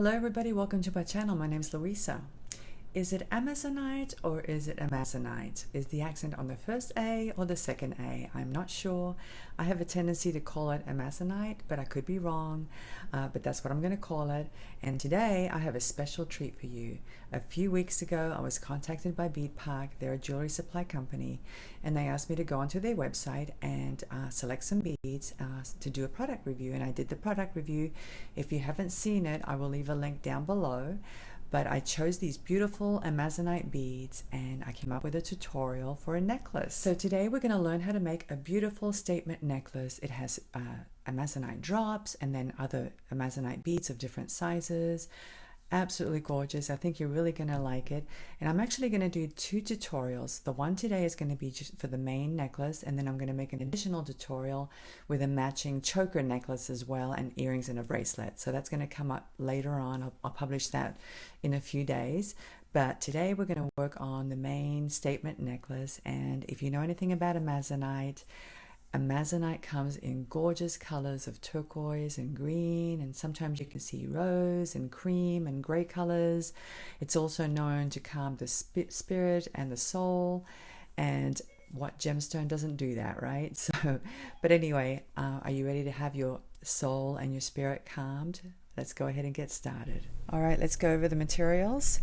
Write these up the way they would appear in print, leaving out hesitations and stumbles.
Hello everybody, welcome to my channel. My name is Louisa. Is it Amazonite or is it Amazonite? Is the accent on the first A or the second A? I'm not sure. I have a tendency to call it Amazonite, but I could be wrong. But that's what I'm going to call it. And today I have a special treat for you. A few weeks ago I was contacted by Beadpark. They're a jewelry supply company, and they asked me to go onto their website and select some beads to do a product review. And I did the product review. If you haven't seen it, I will leave a link down below. But I chose these beautiful Amazonite beads and I came up with a tutorial for a necklace. So today we're going to learn how to make a beautiful statement necklace. It has Amazonite drops and then other Amazonite beads of different sizes. Absolutely gorgeous. I think you're really going to like it. And I'm actually going to do two tutorials. The one today is going to be just for the main necklace, and then I'm going to make an additional tutorial with a matching choker necklace as well, and earrings and a bracelet. So that's going to come up later on. I'll publish that in a few days. But today we're going to work on the main statement necklace. And if you know anything about Amazonite comes in gorgeous colors of turquoise and green, and sometimes you can see rose and cream and gray colors. It's also known to calm the spirit and the soul, and what gemstone doesn't do that, right? So, but anyway, are you ready to have your soul and your spirit calmed? Let's go ahead and get started. All right, let's go over the materials.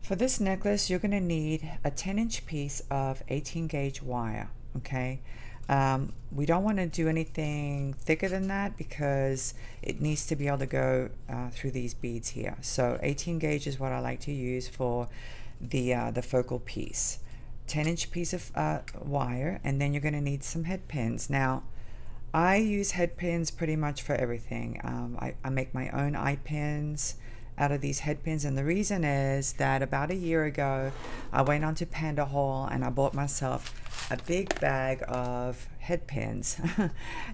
For this necklace, you're going to need a 10-inch piece of 18 gauge wire, okay? We don't want to do anything thicker than that because it needs to be able to go through these beads here. So 18 gauge is what I like to use for the focal piece. 10-inch piece of wire, and then you're going to need some head pins. Now, I use head pins pretty much for everything. I make my own eye pins out of these head pins, and the reason is that about a year ago I went on to Panda Hall and I bought myself a big bag of head pins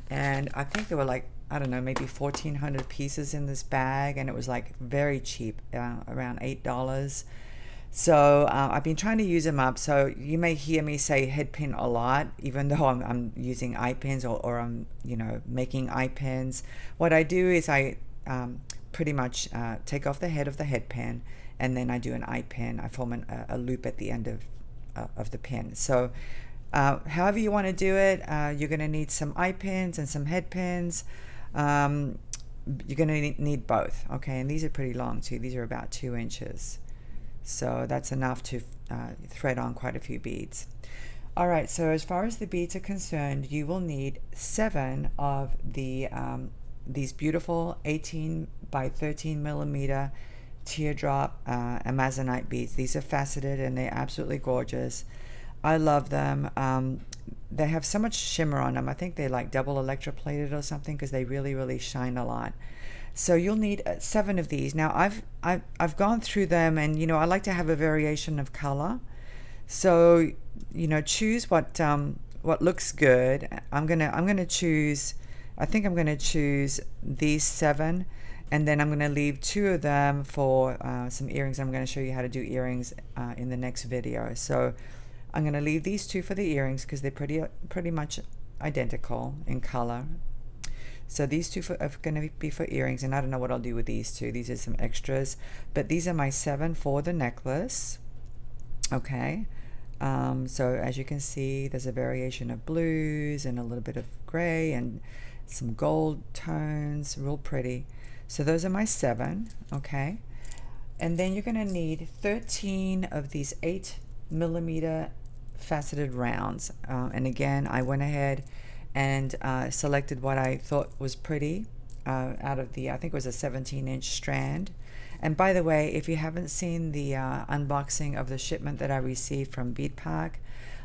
and I think there were like, I don't know, maybe 1,400 pieces in this bag, and it was like very cheap, around $8. So I've been trying to use them up. So you may hear me say head pin a lot, even though I'm using eye pins or I'm making eye pins. What I do is I pretty much take off the head of the head pin, and then I do an eye pin. I form a loop at the end of the pin. So however you want to do it, you're going to need some eye pins and some head pins. You're going to need both, okay? And these are pretty long too. These are about 2 inches. So that's enough to thread on quite a few beads. All right, so as far as the beads are concerned, you will need 7 of these beautiful 18 by 13 millimeter teardrop Amazonite beads. These are faceted and they're absolutely gorgeous. I love them. They have so much shimmer on them. I think they're like double electroplated or something because they really shine a lot. So you'll need 7 of these. Now I've gone through them, and I like to have a variation of color. So choose what looks good. I'm gonna choose. I think I'm gonna choose these 7, and then I'm gonna leave 2 of them for some earrings. I'm gonna show you how to do earrings in the next video. So I'm gonna leave these 2 for the earrings because they're pretty much identical in color. So these 2 are going to be for earrings, and I don't know what I'll do with these 2. These are some extras, but these are my 7 for the necklace. Okay, so as you can see, there's a variation of blues and a little bit of gray and some gold tones, real pretty. So those are my 7, okay? And then you're going to need 13 of these 8 millimeter faceted rounds. And again, I went ahead and selected what I thought was pretty out of the, I think it was a 17-inch strand. And by the way, if you haven't seen the unboxing of the shipment that I received from Beadpark,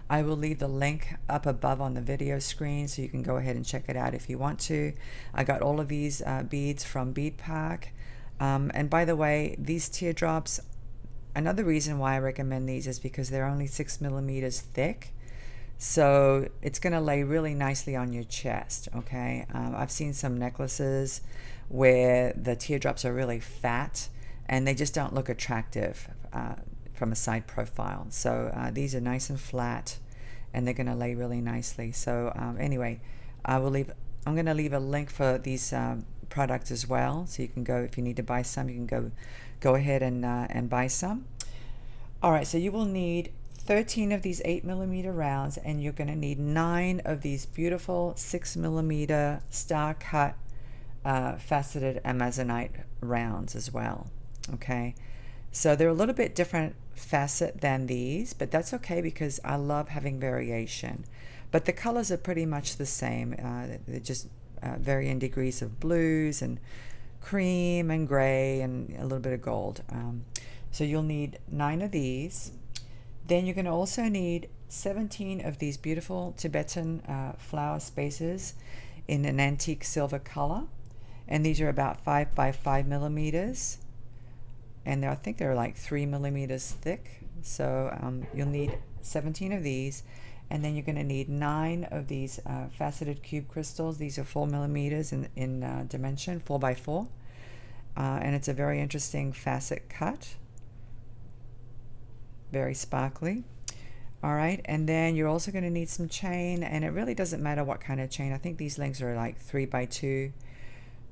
I will leave the link up above on the video screen so you can go ahead and check it out if you want to. I got all of these beads from Beadpark. And by the way, these teardrops, another reason why I recommend these is because they're only 6 millimeters thick. So it's going to lay really nicely on your chest, okay? I've seen some necklaces where the teardrops are really fat and they just don't look attractive from a side profile. So these are nice and flat, and they're going to lay really nicely. So anyway, I'm going to leave a link for these product as well. So you can go, if you need to buy some, you can go ahead and buy some. All right, so you will need 13 of these 8mm rounds, and you're going to need 9 of these beautiful 6mm star cut faceted amazonite rounds as well. Okay, so they're a little bit different facet than these, but that's okay because I love having variation. But the colors are pretty much the same. They're just varying degrees of blues and cream and gray and a little bit of gold. So you'll need 9 of these. Then you're going to also need 17 of these beautiful Tibetan flower spaces in an antique silver color. And these are about 5 by 5mm. And I think they're like 3mm thick. So you'll need 17 of these. And then you're going to need 9 of these faceted cube crystals. These are 4mm in dimension, 4 by 4. And it's a very interesting facet cut. Very sparkly. All right, and then you're also going to need some chain, and it really doesn't matter what kind of chain. I think these links are like 3 by 2.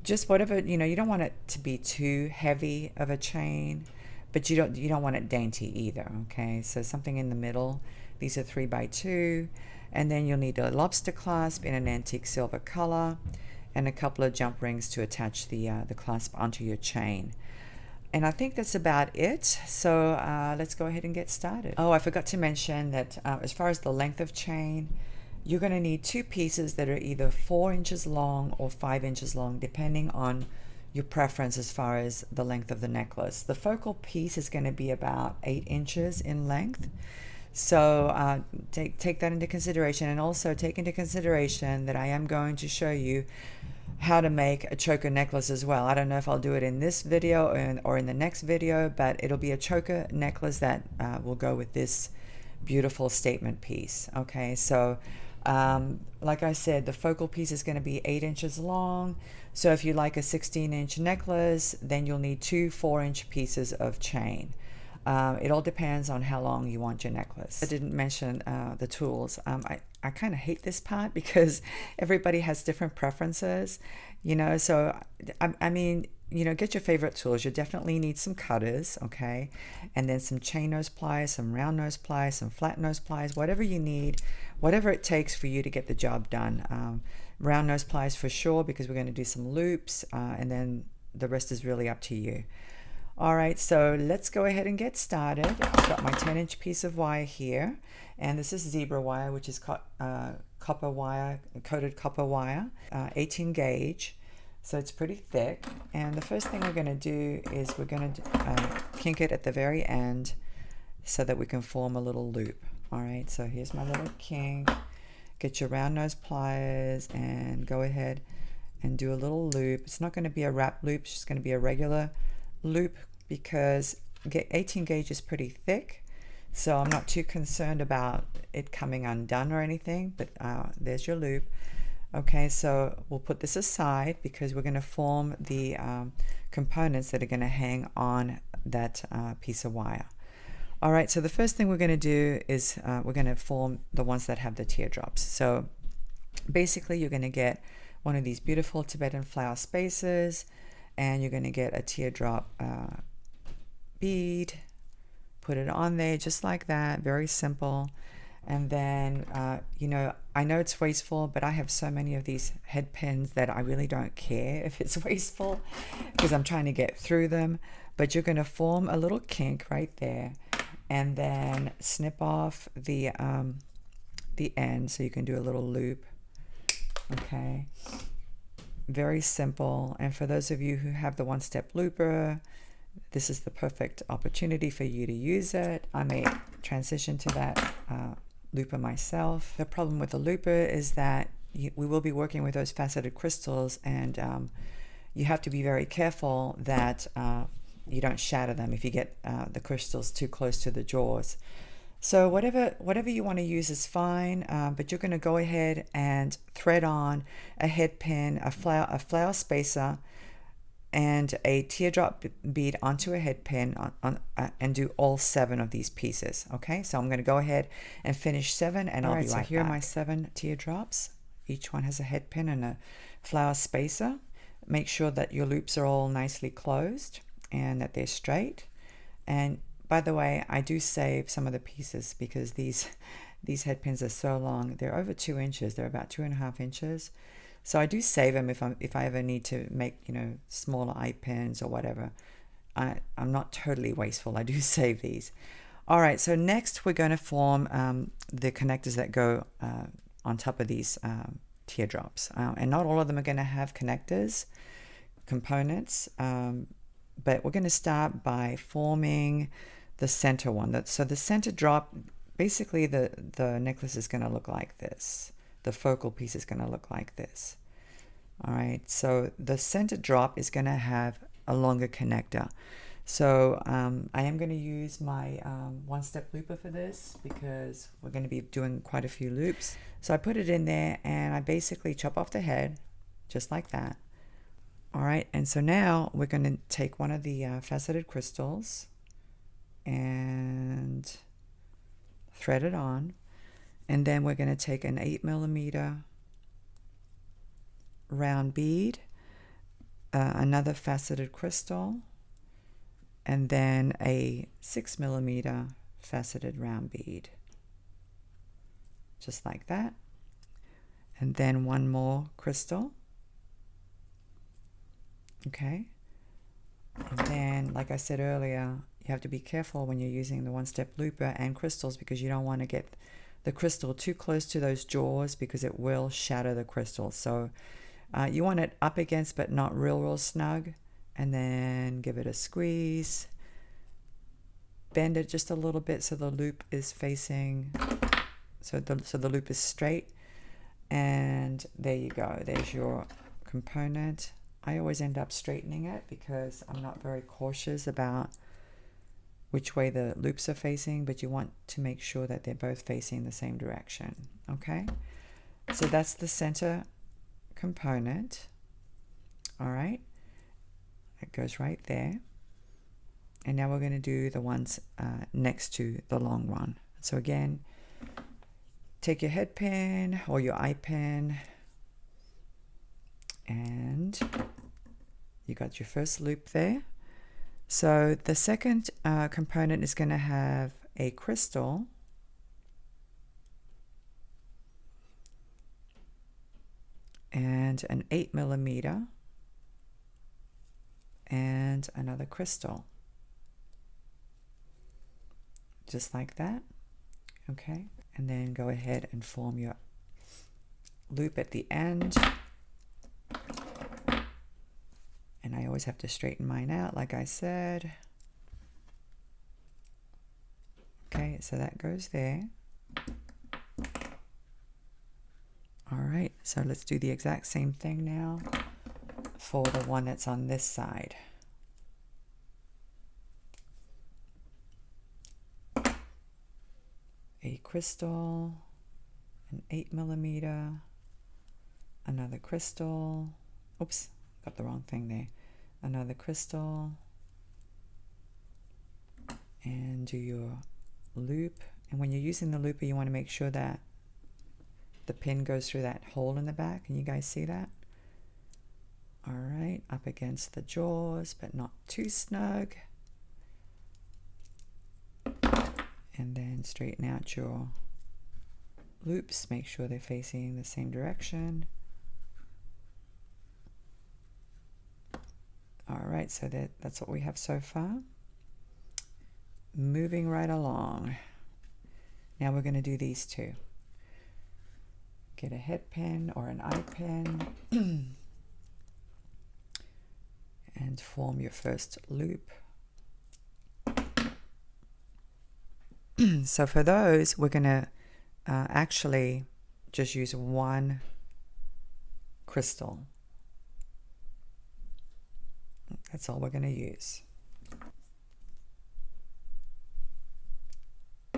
Just whatever, you know, you don't want it to be too heavy of a chain, but you don't want it dainty either. Okay, so something in the middle. These are 3 by 2, and then you'll need a lobster clasp in an antique silver color, and a couple of jump rings to attach the clasp onto your chain. And I think that's about it. So let's go ahead and get started. Oh, I forgot to mention that as far as the length of chain, you're going to need 2 pieces that are either 4 inches long or 5 inches long, depending on your preference as far as the length of the necklace. The focal piece is going to be about 8 inches in length. So take that into consideration, and also take into consideration that I am going to show you how to make a choker necklace as well. I don't know if I'll do it in this video or in the next video, but it'll be a choker necklace that will go with this beautiful statement piece. Okay, so like I said, the focal piece is going to be 8 inches long. So if you like a 16-inch necklace, then you'll need 2 4-inch pieces of chain. It all depends on how long you want your necklace. I didn't mention the tools. I kind of hate this part because everybody has different preferences, you know, so I mean, you know, get your favorite tools. You definitely need some cutters, okay, and then some chain nose pliers, some round nose pliers, some flat nose pliers, whatever you need, whatever it takes for you to get the job done. Round nose pliers for sure, because we're going to do some loops, and then the rest is really up to you. All right, so let's go ahead and get started. I've got my 10-inch piece of wire here, and this is zebra wire, which is copper wire, coated copper wire, 18 gauge, so it's pretty thick. And the first thing we're going to do is we're going to kink it at the very end so that we can form a little loop. All right, so here's my little kink. Get your round nose pliers and go ahead and do a little loop. It's not going to be a wrap loop, it's just going to be a regular loop, because 18 gauge is pretty thick, so I'm not too concerned about it coming undone or anything. But there's your loop. Okay, so we'll put this aside because we're going to form the components that are going to hang on that piece of wire. All right, so the first thing we're going to do is we're going to form the ones that have the teardrops. So basically you're going to get one of these beautiful Tibetan flower spaces, and you're going to get a teardrop bead, put it on there just like that, very simple. And then you know, I know it's wasteful, but I have so many of these head pins that I really don't care if it's wasteful because I'm trying to get through them. But you're going to form a little kink right there, and then snip off the end so you can do a little loop. Okay, very simple. And for those of you who have the one-step looper, this is the perfect opportunity for you to use it. I may transition to that looper myself. The problem with the looper is that we will be working with those faceted crystals, and you have to be very careful that you don't shatter them if you get the crystals too close to the jaws. So whatever you want to use is fine, but you're going to go ahead and thread on a head pin, a flower spacer, and a teardrop bead onto a head pin and do all 7 of these pieces. Okay, so I'm going to go ahead and finish 7, and I'll be right back. So here are my 7 teardrops. Each one has a head pin and a flower spacer. make sure that your loops are all nicely closed and that they're straight. And by the way, I do save some of the pieces because these head pins are so long. They're over 2 inches. They're about 2.5 inches. So I do save them if I ever need to make, you know, smaller eye pins or whatever. I'm not totally wasteful. I do save these. All right, so next we're going to form the connectors that go on top of these teardrops. And not all of them are going to have connectors, components, but we're going to start by forming the center one. So the center drop, basically the necklace is going to look like this. The focal piece is going to look like this. All right, so the center drop is going to have a longer connector. So I am going to use my one-step looper for this because we're going to be doing quite a few loops. So I put it in there and I basically chop off the head just like that. All right, and so now we're going to take one of the faceted crystals and thread it on, and then we're going to take an 8mm round bead, another faceted crystal, and then a 6mm faceted round bead, just like that, and then one more crystal. Okay, and then like I said earlier, you have to be careful when you're using the one-step looper and crystals because you don't want to get the crystal too close to those jaws because it will shatter the crystal. So you want it up against but not real snug, and then give it a squeeze, bend it just a little bit so the loop is facing, so the loop is straight, and there you go, there's your component. I always end up straightening it because I'm not very cautious about which way the loops are facing, but you want to make sure that they're both facing the same direction. Okay, so that's the center component. All right, it goes right there, and now we're going to do the ones next to the long one. So again, take your head pin or your eye pin, and you got your first loop there. So the second component is going to have a crystal, and an 8mm, and another crystal, just like that. Okay, and then go ahead and form your loop at the end. And I always have to straighten mine out, like I said. Okay, so that goes there. All right, so let's do the exact same thing now for the one that's on this side. A crystal, an 8mm, another crystal. Oops, got the wrong thing there. Another crystal, and do your loop. And when you're using the looper, you want to make sure that the pin goes through that hole in the back. Can you guys see that? All right, up against the jaws, but not too snug. And then straighten out your loops. Make sure they're facing the same direction. All right, so that's what we have so far. Moving right along. Now we're going to do these two. Get a head pin or an eye pin and form your first loop. So for those, we're going to actually just use one crystal. That's all we're going to use.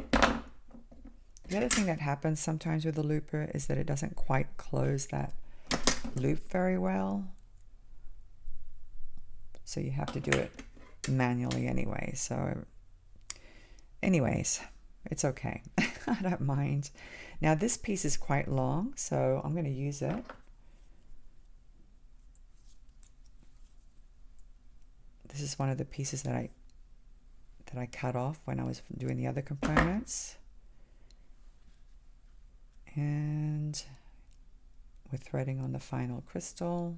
The other thing that happens sometimes with the looper is that it doesn't quite close that loop very well. So you have to do it manually anyway. So anyways, it's okay. I don't mind. Now this piece is quite long, so I'm going to use it. This is one of the pieces that I cut off when I was doing the other components. And we're threading on the final crystal.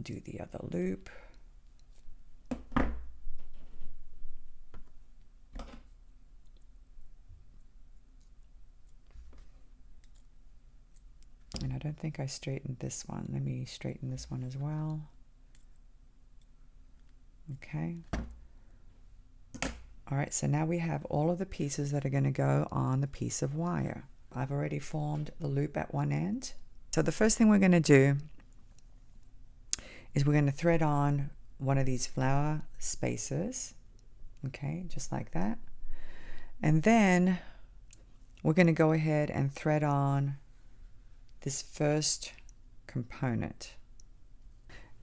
Do the other loop. And I don't think I straightened this one. Let me straighten this one as well. Okay. All right, so now we have all of the pieces that are going to go on the piece of wire. I've already formed the loop at one end. So the first thing we're going to do is we're going to thread on one of these flower spaces. Okay, just like that. And then we're going to go ahead and thread on this first component.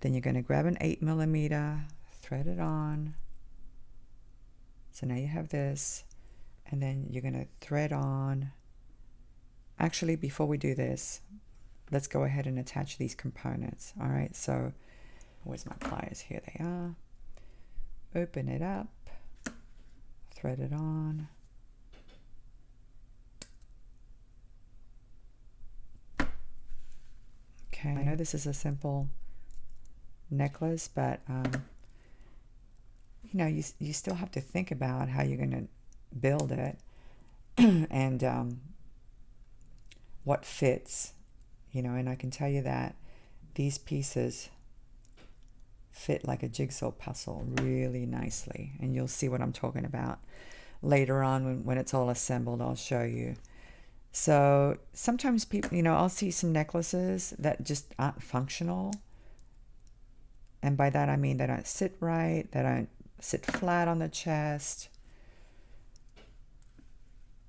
Then you're going to grab an 8mm, thread it on. So now you have this, and then you're going to thread on. Actually, before we do this, let's go ahead and attach these components. All right, so where's my pliers? Here they are. Open it up, thread it on. Okay, I know this is a simple necklace, but you know, you still have to think about how you're going to build it and what fits, you know, and I can tell you that these pieces fit like a jigsaw puzzle really nicely, and you'll see what I'm talking about later on when it's all assembled. I'll show you. So sometimes people, you know, I'll see some necklaces that just aren't functional, and by that I mean they don't sit right, they don't sit flat on the chest.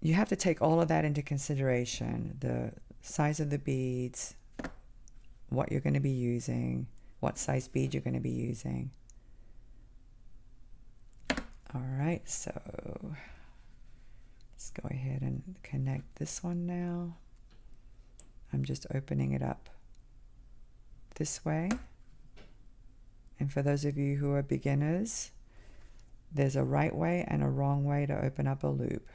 You have to take all of that into consideration, the size of the beads, what you're going to be using, what size bead you're going to be using. All right, so let's go ahead and connect this one now. I'm just opening it up this way. And for those of you who are beginners, there's a right way and a wrong way to open up a loop.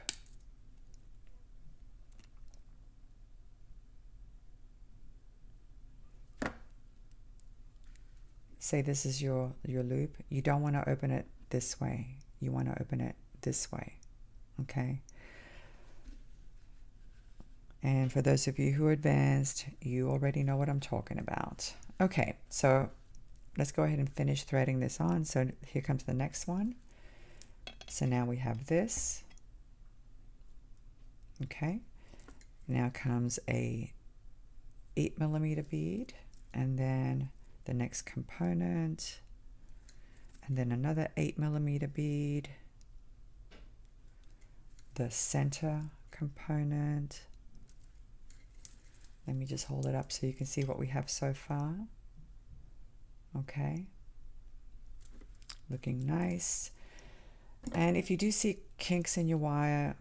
Say this is your loop. You don't want to open it this way. You want to open it this way. Okay? And for those of you who are advanced, you already know what I'm talking about. Okay, so let's go ahead and finish threading this on. So here comes the next one. So now we have this. Okay. Now comes a 8mm bead, and then the next component, and then another 8mm bead, the center component. Let me just hold it up so you can see what we have so far. Okay, looking nice. And if you do see kinks in your wire,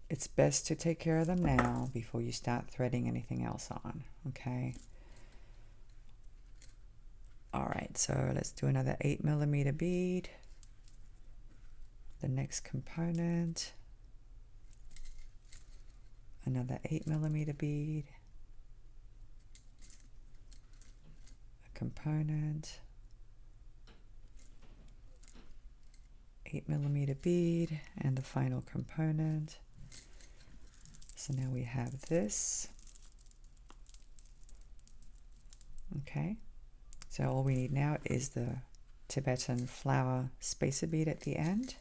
it's best to take care of them now before you start threading anything else on. Okay. All right, so let's do another 8mm bead, the next component, another 8mm bead, a component, 8mm bead, and the final component. So now we have this. Okay. So all we need now is the Tibetan flower spacer bead at the end.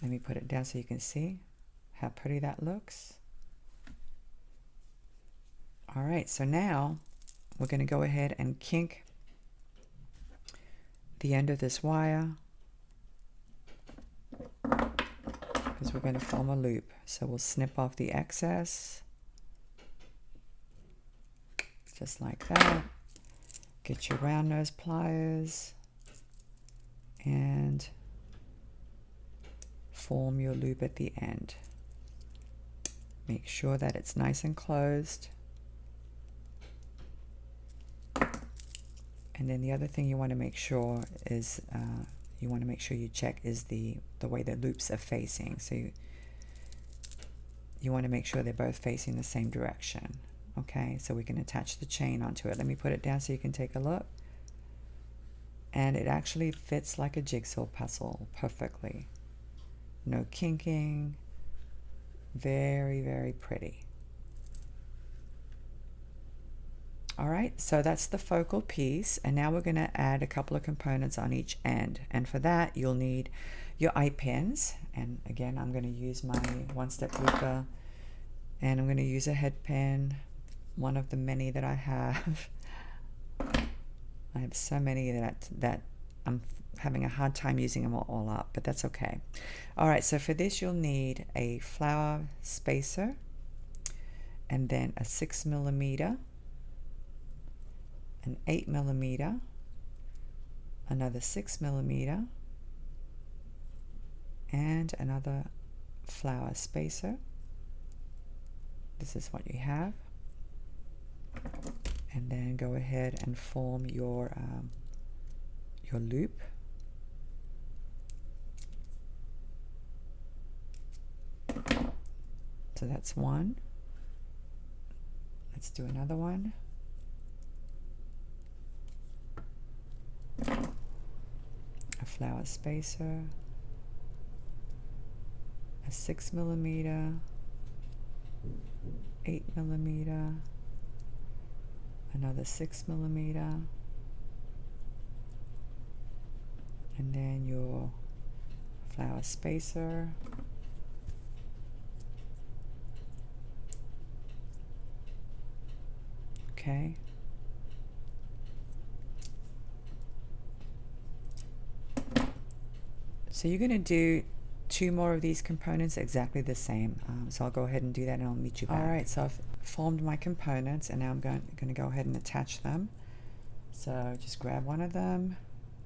Let me put it down so you can see how pretty that looks. All right, so now we're going to go ahead and kink the end of this wire because we're going to form a loop. So we'll snip off the excess. Just like that. Get your round nose pliers and form your loop at the end. Make sure that it's nice and closed. And then the other thing you want to make sure is you check is the way the loops are facing. So you want to make sure they're both facing the same direction. Okay, so we can attach the chain onto it. Let me put it down so you can take a look. And it actually fits like a jigsaw puzzle perfectly. No kinking. Very, very pretty. All right, so that's the focal piece, and now we're going to add a couple of components on each end. And for that, you'll need your eye pins. And again, I'm going to use my one-step looper, and I'm going to use a head pin, one of the many that I have. I have so many that I'm having a hard time using them all up, but that's okay. All right, so for this, you'll need a flower spacer, and then a 6mm, an 8mm, another 6mm, and another flower spacer. This is what you have. And then go ahead and form your loop. So that's one. Let's do another one. A flower spacer, a 6mm, 8mm, another 6mm, and then your flower spacer, okay. So you're going to do 2 more of these components exactly the same. So I'll go ahead and do that and I'll meet you back. All right, so I've formed my components and now I'm going to go ahead and attach them. So just grab one of them,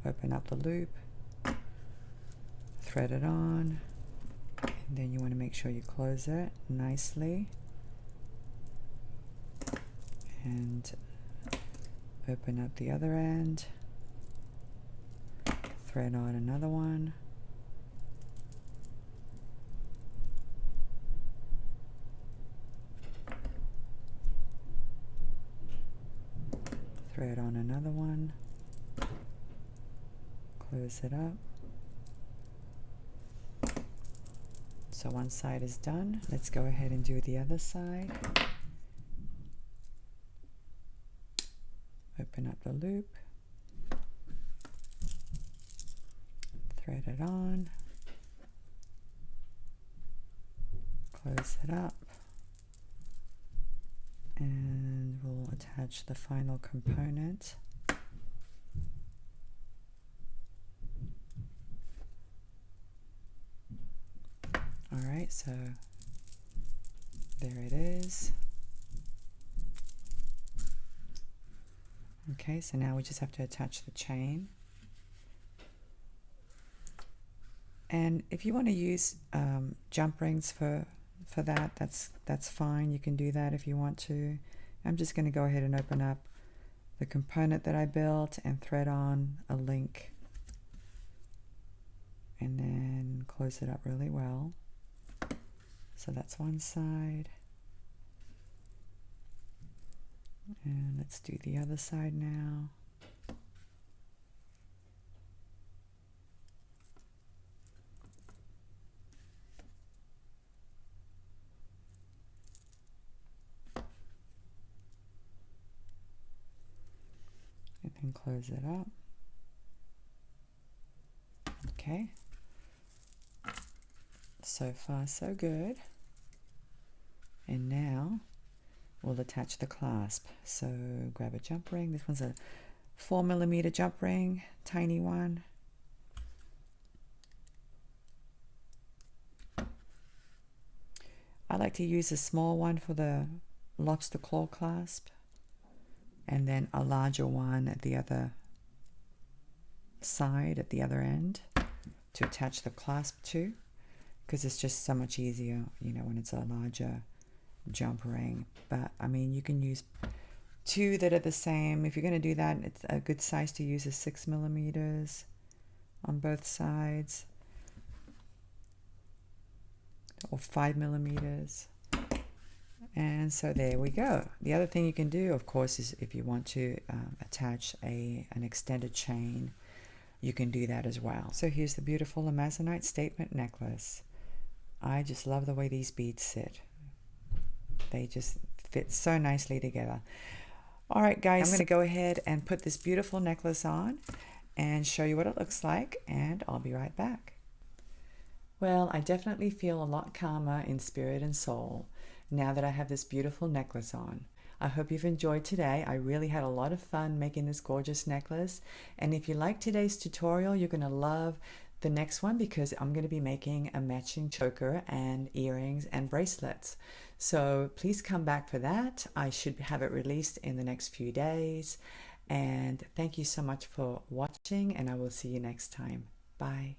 open up the loop, thread it on, and then you want to make sure you close it nicely. And open up the other end, thread on another one. Thread on another one, close it up. So one side is done. Let's go ahead and do the other side. Open up the loop, thread it on, close it up, and we'll attach the final component. All right, so there it is. Okay, so now we just have to attach the chain. And if you want to use jump rings for that, that's fine. You can do that if you want to. I'm just going to go ahead and open up the component that I built and thread on a link. And then close it up really well. So that's one side. And let's do the other side now. And then close it up. Okay. So far, so good. And now we'll attach the clasp. So grab a jump ring. This one's a 4mm jump ring, tiny one. I like to use a small one for the lobster claw clasp, and then a larger one at the other side, at the other end, to attach the clasp to, because it's just so much easier, you know, when it's a larger jump ring. But I mean, you can use two that are the same. If you're going to do that, it's a good size to use is 6 millimeters on both sides, or 5 millimeters. And so there we go. The other thing you can do, of course, is if you want to attach an extended chain, you can do that as well. So here's the beautiful Amazonite statement necklace. I just love the way these beads sit. They just fit so nicely together. All right, guys, I'm going to go ahead and put this beautiful necklace on and show you what it looks like, and I'll be right back. Well, I definitely feel a lot calmer in spirit and soul now that I have this beautiful necklace on. I hope you've enjoyed today. I really had a lot of fun making this gorgeous necklace. And if you like today's tutorial, you're going to love the next one, because I'm going to be making a matching choker and earrings and bracelets. So please come back for that. I should have it released in the next few days. And thank you so much for watching, and I will see you next time. Bye.